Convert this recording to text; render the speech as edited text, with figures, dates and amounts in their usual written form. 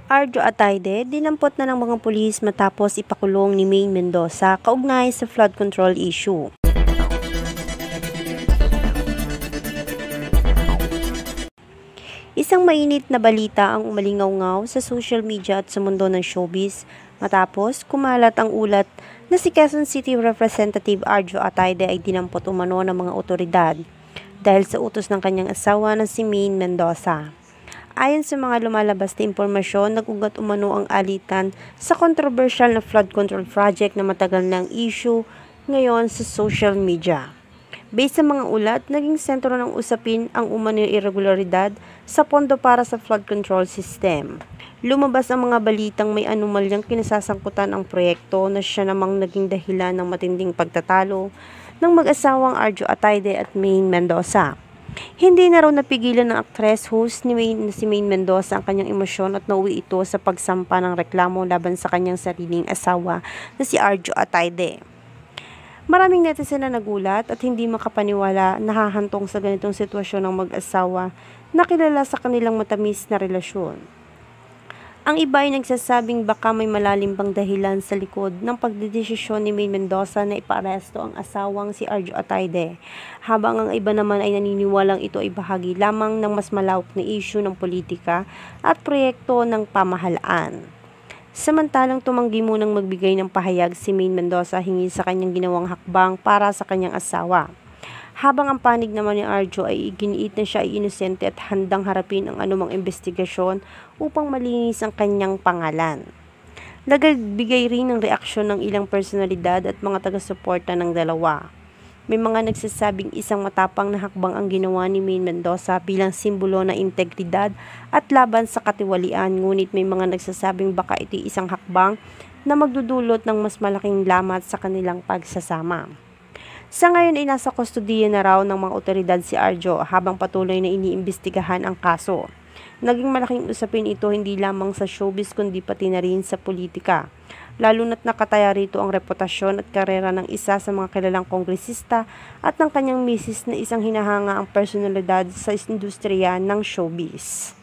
Arjo Atayde, dinampot na ng mga pulis matapos ipakulong ni Maine Mendoza kaugnay sa flood control issue. Isang mainit na balita ang umalingaw-ngaw sa social media at sa mundo ng showbiz matapos kumalat ang ulat na si Quezon City Representative Arjo Atayde ay dinampot umano ng mga otoridad dahil sa utos ng kanyang asawa na si Maine Mendoza. Ayon sa mga lumalabas na impormasyon, nag-ugat umano ang alitan sa controversial na flood control project na matagal ng issue ngayon sa social media. Based sa mga ulat, naging sentro ng usapin ang umano'y irregularidad sa pondo para sa flood control system. Lumabas ang mga balitang may anomalyang kinasasangkutan ang proyekto na siya namang naging dahilan ng matinding pagtatalo ng mag-asawang Arjo Atayde at Maine Mendoza. Hindi na raw napigilan ng actress host ni si Maine Mendoza ang kanyang emosyon at nauwi ito sa pagsampa ng reklamo laban sa kanyang sariling asawa na si Arjo Atayde. Maraming netizen na nagulat at hindi makapaniwala na hahantong sa ganitong sitwasyon ng mag-asawa na kilala sa kanilang matamis na relasyon. Ang iba ay nagsasabing baka may malalim pang dahilan sa likod ng pagdedesisyon ni Maine Mendoza na ipaaresto ang asawang si Arjo Atayde, habang ang iba naman ay naniniwalang ito ay bahagi lamang ng mas malawak na issue ng politika at proyekto ng pamahalaan. Samantalang tumanggi munang magbigay ng pahayag si Maine Mendoza hinggil sa kanyang ginawang hakbang para sa kanyang asawa. Habang ang panig naman ni Arjo ay iginiit na siya ay inosente at handang harapin ang anumang investigasyon upang malinis ang kanyang pangalan. Nagbigay rin ng reaksyon ng ilang personalidad at mga taga-suporta ng dalawa. May mga nagsasabing isang matapang na hakbang ang ginawa ni Maine Mendoza bilang simbolo ng integridad at laban sa katiwalian, ngunit may mga nagsasabing baka ito isang hakbang na magdudulot ng mas malaking lamat sa kanilang pagsasama. Sa ngayon ay nasa kustodiya na raw ng mga otoridad si Arjo habang patuloy na iniimbestigahan ang kaso. Naging malaking usapin ito hindi lamang sa showbiz kundi pati na rin sa politika. Lalo na't nakataya rito ang reputasyon at karera ng isa sa mga kilalang kongresista at ng kanyang misis na isang hinahanga ang personalidad sa industriya ng showbiz.